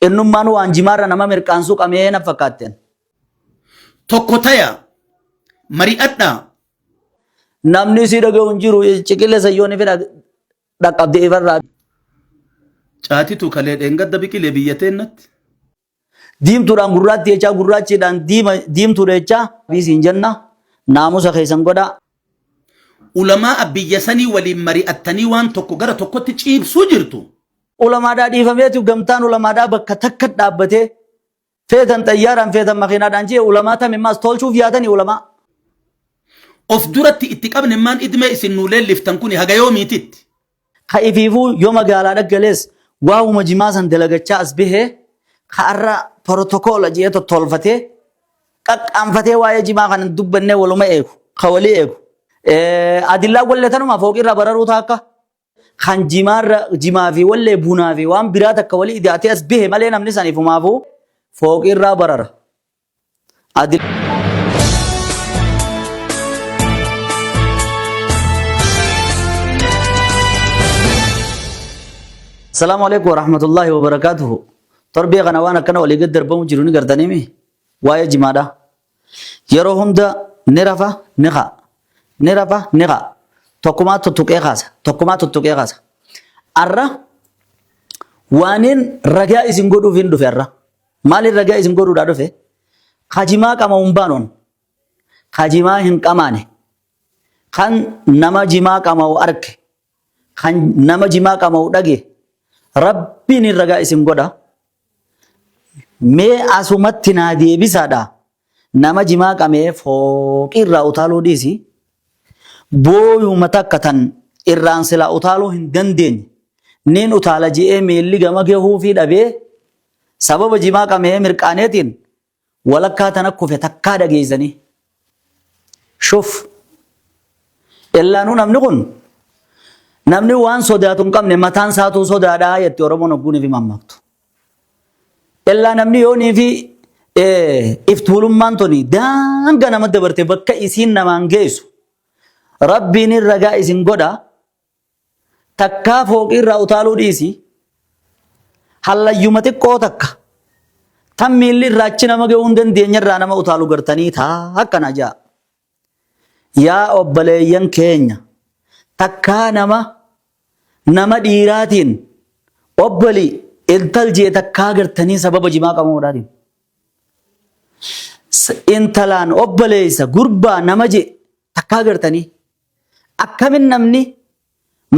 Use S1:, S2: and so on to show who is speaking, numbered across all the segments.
S1: Ennummaan waan jimaarra nama mirqaansuu qabee na fakkaatteen.
S2: Tokko taya mari'adhaa.
S1: Namni si dhaga'u hin jiru ciqilee sayyoon ifi dhaqqabdee ifarraa.
S2: Caatitu kalee dheengadda biqilee biyya teennatti.
S1: Diimtuudhaan gurraatti jechaa gurraachiidhaan diimtuudha jechaa biisiin jenna naamusa keessan godhaa.
S2: Ulamaa biyya sanii waliin mari'attanii waan tokko gara tokkotti ciibsuu jirtu.
S1: Ulamaadhaa dhiifameetu gamtaan ulamaadhaa bakka takka dhaabbatee feetan xayyaaraan feetan makiinaadhaan jee ulamaa tamimmaas tolchuuf yaadanii ulamaa.
S2: Of duratti itti qabne maan idmee isin nuu leelliftan kuni haga yoomiititti.
S1: Ka ifiifuu yoo magaalaa dhaggalees waa'uma jimaa san dalagachaa as bahee ka'arra protokoola jee tottolfatee qaqqaanfatee waa'ee jimaa kan dubbannee waluma eegu ka walii eegu. Adillaa wallee tanuma fooqirraa bararuu taakka kan jimaa fi wallee bunaa fi waan biraa takka walii idaatee as bahe malee namni saniifumaafuu fooqirraa barara. Assalamu alaikum warahmatullahi wabarakatuh. Torbii kana waan akkana walii gad darbamu jiru ni gartaniimi waa'ee jimaadha. Yeroo hunda ni rafa ni haa. Ni rafa ni haa. Tokkumaa tuttuqee kaasa. Arra waanin ragaa isin godhuuf hin dhufe arra. Maaliin ragaa isin godhuudhaa dhufe? Kajimaa qama humbaanoon. Kajimaa hin qamaane. Kan nama jimaa qamaa'u arge. Kan nama jimaa qamaa'u dhage. Rabbiin ragaa isin godha. Mee asumatti naa deebisaadha. Nama jimaa qamee fooqirraa utaaluu dhiisi. Booyuma takka tan irraan silaa utaaluu hin dandeenye. Nin utaala je'ee miilli gama gahuu fi dhabee sababa jimaa qamee mirqaaneetiin walakkaa tan akkufe takkaa dhageessanii. Shuf. Illaanuu namni kun namni waan sodaatu hin qabne mataan isaatuu sodaadhaa jetti Oromoon ogguunii fi mammaaktu. Illaa namni yoonii fi iftuulummaan tuni daanga nama dabarte bakka isiin namaan geessu. Rabbiin ragaa isin godha takkaa fooqirraa utaaluu dhiisi hallayyuma xiqqoo takka tan miilli irraachi nama ga'uu hin dandeenyerraa nama utaaluu gartanii akkana jaa. Yaa obboleeyyan keenya takkaa nama dhiiraatiin obbolii intal jee takkaa gartanii sababa jimaa qabamuudhaatiin. Intalaan obboleessa gurbaa nama jee takkaa gartanii. Akkamin namni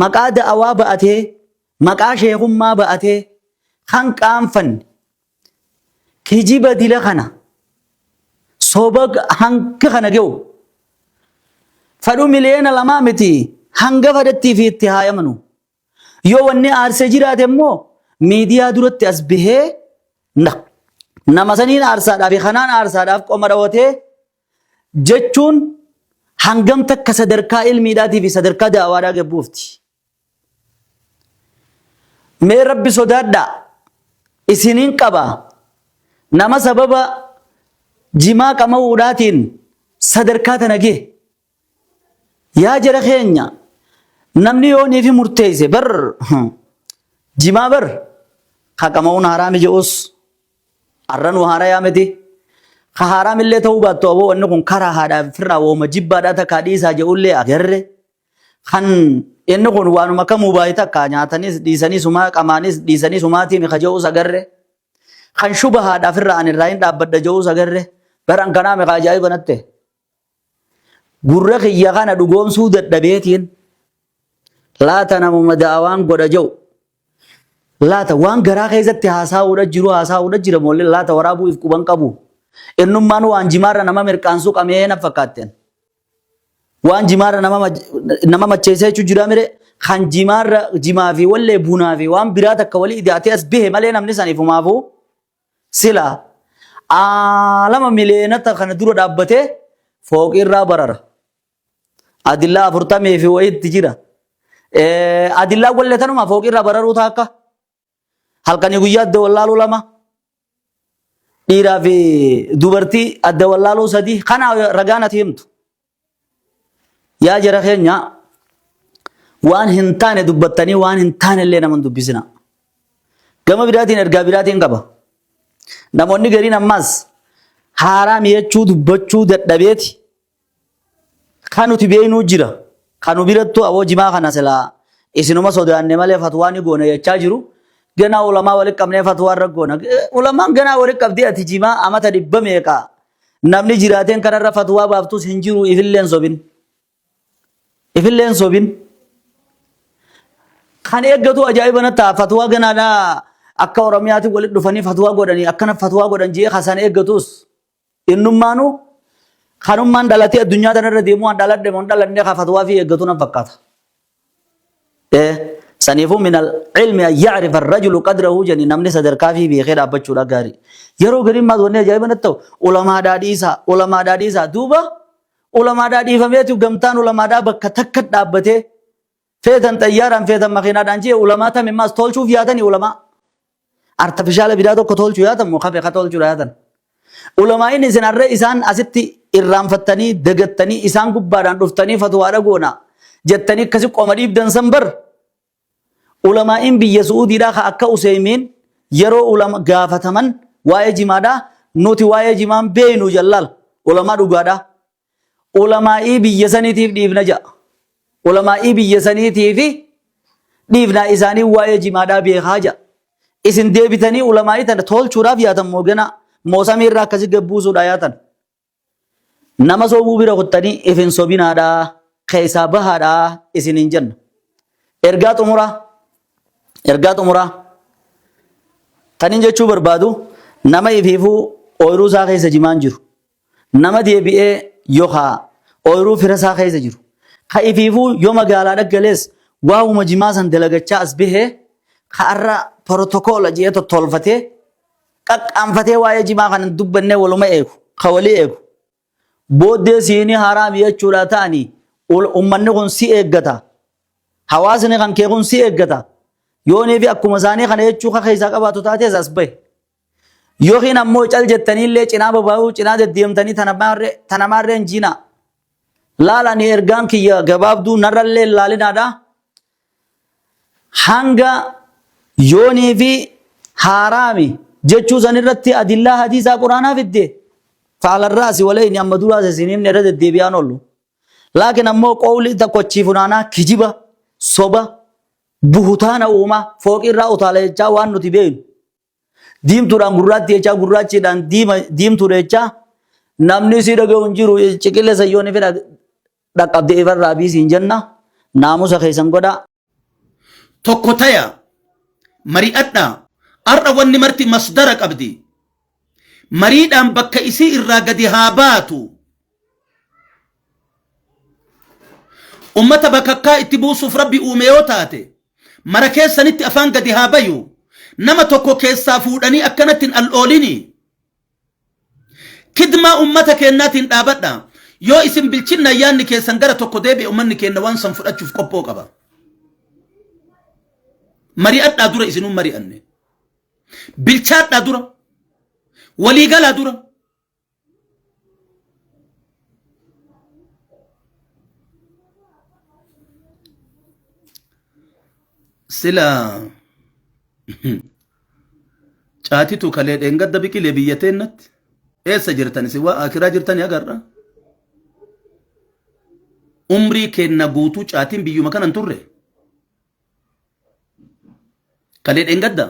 S1: maqaa da'awaa ba'atee maqaa sheekummaa ba'atee kan qaanfanne kijiba dila kana soba hanga kana ga'u fadhu miliyoona lamaa miti hanga fadhattii fi itti haayamanu yoo wanni aarsee jiraate immoo miidiyaa duratti as bahee nama saniin aarsaadhaaf kanaan aarsaadhaaf qoma dhawatee jechuun hangam takka sadarkaa ilmiidhaatii fi sadarkaa da'awaadhaa gabbuufti. Mee rabbi sodaadhaa isiniin qaba nama sababa jimaa qama'uudhaatiin sadarkaa tana gee. Yaa jara keenya namni yoonii fi murteesse bar jimaa bar qama'uun haraami je'us arranuu haaraa yaamete. Haram illee ta'uu baattu aboo wanni kun karaa haadhaaf firraa wooma jibbaadhaa takkaa dhiisaa jedhullee agarre kan inni kun waanuma kamuu baay'ee takka nyaatanis dhiisanii sumaa qamaanis dhiisanii sumaatiin ka je'us agarre kan shuba haadhaaf irraa ani irraa hin dhaabbadha je'us agarre baran kanaa meeqa ajaa'iba natte gurra kiyya kana dhugoomsuu dadhabeetiin laata namuma da'awaan godha je'u laata waan garaa keessatti haasa'uudha jira moollee laata waraabuuf quban qabu. Ennummaan waan jimaarra nama mirqaansuu qabee na fakkaatteen. Waan jimaarra nama macheessee jechuun jira mire kan jimaa fi wallee bunaa fi waan biraa takka walii idaatee as bahe malee namni saniifumaafuu sila lama miliyoonata kana dura dhaabbatee fooqirraa barara. Adillaa 40 fi wayiitti jira. Adillaa wallee tanuma fooqirraa bararuu taakka halkanii guyyaa adda wallaaluu lama. Dhiiraa fi dubartii adda wallaaluu sadii kana ragaan ati himtu. Yaa jara keenya waan hin taane dubbattanii waan hin taane illee nama dubbisina. Gama biraatiin ergaa biraatiin qaba. namoonni gariin ammas haaraam jechuu dubbachuu dadhabeeti kan nuti beeknuu jira kan birattu awoo jimaa kana silaa isinuma sodaanne malee fatwaa ni goona jechaa jiru ganaa ulamaa walitti qabnee fatwaa irra goona ulamaan ganaa walitti qabdee ati jimaa amata 100 meeqa namni jiraateen kanarra fatwaa baaftus hin jiru ifilleen sobin kan eeggatu ajaa'iba natti fatwaa ganaadha akka oromiyaatti walitti dhufanii fatwaa godhanii akkana fatwaa godhan jee hasan eeggatus innummaanu kanummaan dhalatee addunyaa tanarra deemuu an dhaladhe mon dhaladhe ka fatwaa fi eeggatu nan fakkaata saniifuu min al-ilmi an ya'rifa ar-rajulu qadrahu jani namni sadarkaa fi beekee dhaabbachuudha gaarii yeroo gariin maas wanni ajaa'iba natti ta'u ulamaadhaa dhiisaa duuba ulamaadhaa dhiifameetu gamtaan ulamaadhaa bakka takka dhaabbatee feetan xayyaaraan feetan makiinaadhaan jee ulamaa tame maas tolchuuf yaatanii ulamaa artifishaala bidaa tokko tolchuu yaatan moo kafee ka tolchuudha yaatan ulamaa'in isin harree isaan asitti irraanfattanii dagattanii isaan gubbaadhaan dhuftanii fatwaa dhagoona jettanii akkasi qoma dhiibdan san bar ulamaa'in biyya Suudiidhaa ka akka Useymiin yeroo ulama gaafataman waa'ee jimaadhaa nuti waa'ee jimaan beeynu jallaal ulamaa dhugaadhaa ulamaa'ii biyya saniitiif dhiifna ja'a ulamaa'ii biyya saniitiif dhiifna isaanii waa'ee jimaadhaa beekaa ja'a isin deebitanii ulamaa'ii tana tolchuudhaaf yaatan moo gana moosamii irraa akkasi gabbuusuudha yaatan nama soobuu bira kuttanii ifin sobinaadhaa keessaa bahaadhaa isin hin jenna ergaa xumuraa tanin jechuu barbaadu nama ifiifuu ooyiruu isaa keessa jimaan jiru nama deebi'ee yookaa ooyiruu fira isaa keessa jiru ka ifiifuu yoo magaalaa dhaggalees waa'uma jimaa san dalagachaa as bahee ka arra protokoola jee tottolfatee qaqqaanfatee waa'ee jimaa kana dubbannee waluma eegu ka walii eegu booddee siinii haraam jechuudha ta'anii ummanni kun si eeggata hawaasni kan kee kun si eeggata yoonii fi akkuma isaanii kana jechuu ka keessaa qabaatu taatees as bahe yookiin ammoo cal jettaniillee cinaa babaa'uu cinaa deddeemtanii tanamaarreen jiinaa laalanii ergaan kiyya gabaabduu narrallee laalinaadha hanga yoonii fi haraami jechuu san irratti adillaa hadiisaa quraanaa fidde faalarraasi walayni amma duraas isinimne irra deddeebi'aan ollu laakiin ammoo qawli tokkochii funaanaa kijiba soba buhutaana uumaa fooqirraa utaala jechaa waan nuti beeynu diimtuudhaan gurraatti jechaa gurraachiidhaan diimtuudha jechaa namni si dhaga'u hin jiru ciqille sayyoon fedha dhaqqabdee ifarraa biisiin jenna naamusa keessan godhaa.
S2: Tokko taya mari'adhaa har'a wanni marti masdara qabdi mariidhaan bakka isii irraa gadi haa baatu ummata bakakkaa itti buusuuf rabbi uume yoo taate mara keessanitti afaan gadi haa bayu nama tokko keessaa fuudhanii akkanattiin al'oolini kidmaa ummata keennaatiin dhaabadha yoo isin bilchinna yaanni keessan gara tokko deebi'e ummanni keenna waan san fudhachuuf qophoo qaba mari'adhaa dura isinuu mari'anne bilchaadhaa dura waliigalaa dura sila caatitu kalee dheengadda biqilee biyya teennatti eessa jirtan isin waa akiraa jirtani agarra umrii keenna guutuu caatiin biyyuma kanan turre kalee dheengadda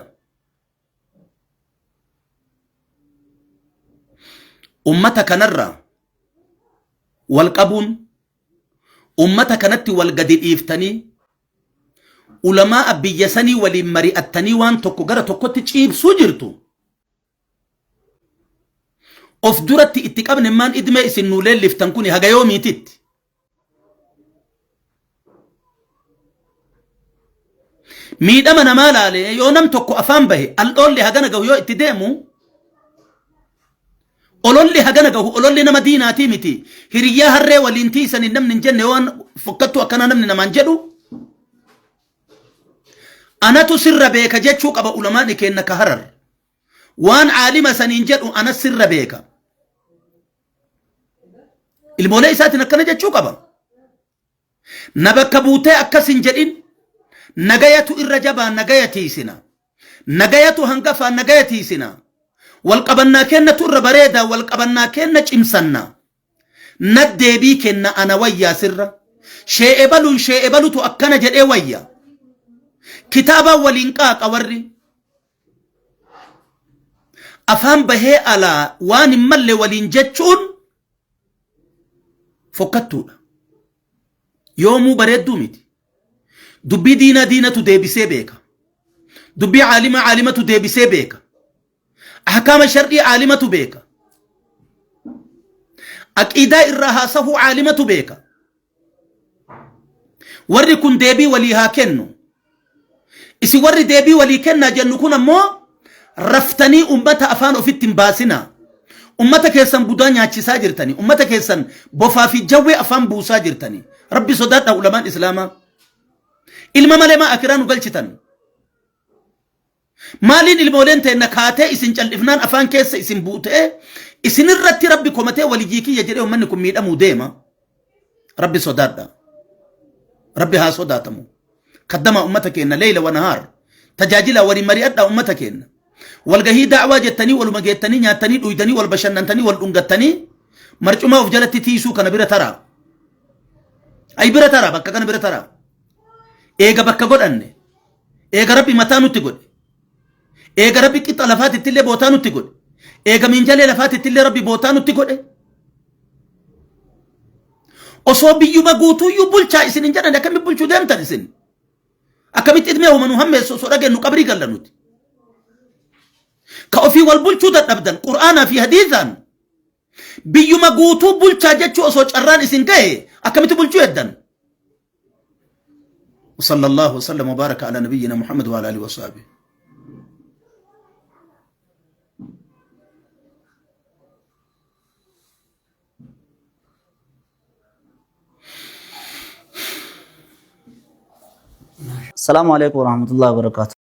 S2: ummata kanarra wal qabuun ummata kanatti wal gadi dhiiftanii ulamaa biyya sanii waliin mari'attanii waan tokko gara tokkotti ciibsuu jirtu of duratti itti qabne maan idmee isin nuu leelliftan kun haga yoomiititti miidhama namaa laale yoo nam tokko afaan bahe al'oolli hagana gahu yoo itti deemu ololli hagana gahu ololli nama diinaatii miti hiriyyaa harree waliin tiisanii namni hin jenne waan fokkattu akkana namni namaan jedhu anatu sirra beeka jechuu qaba ulamaan keenna ka harar waan aalima saniin jedhu ana sirra beeka ilmoolee isaatiin akkana jechuu qaba na bakka buutee akkasin jedhin nagayatu irra jabaa nagaya tiisina nagayatu hangafaa nagaya tiisina والقبنا كنا تر بريدا والقبنا كنا چمسنا ندبي كنا أنا ويا سر شيء بلو تؤكنا جد ويا كتابا والإنقاق أوري أفهم به على وان مل والإنجتشون فكتونا يومو بريدو ميتي دبي دينا تدبي سيبيكا دبي عالمة تدبي سيبيكا أحكام الشرعي عالمة بيكا أكيدا الرهاسه عالمة بيكا ورّي كن دبي وليها كنو إسي ورّي دبي ولي كنا جنكونا مو رفتني أمتا أفانو في التنباسنا أمتا كيسان بودانيا چسا جرتني أمتا كيسان بوفا في جوي أفان بوسا جرتني ربي صدات علماء إسلاما إلما مالما أكرانو قلچتن مالين المولين تينا كاتي إسن جلفنان أفان كيس إسن بوتي إسن الرتي ربي كومتي وليجيكي يجريهم منكم ميدامو ديما ربي صدات ربي ها صداتمو قدم أمتك إن ليلة ونهار تجاجلا وري مريئت أمتك إن والقهي دعوة جتني والمجيتني نياتني دويدني والبشننتني والأنقتني مرجوما وفجلت تيسو كان بيرا ترى أي بيرا ترى بكا كان بيرا ترى إيغا بكا قد أني إيغا ربي متانو تقول إيغا ربي كتا لفات التلي بوتانو تقول إيغا من جالي لفات التلي ربي بوتانو تقول osoo biyyuma guutuyyuu bulchaa isin hin jedhan akkami bulchuu deemtan isin akkamitti idmee uumanu hammeessu osoo dhageennu qabrii galla nuti ka ofii wal bulchuu dadhabdan qur'aanaa fi hadiisaan biyyuma guutuu bulchaa jechuu osoo carraan isin gahe akkamitti bulchuu heddan وصلى الله وسلم وبارك على نبينا محمد وعلى آله وصحبه
S1: السلام عليكم ورحمة الله وبركاته.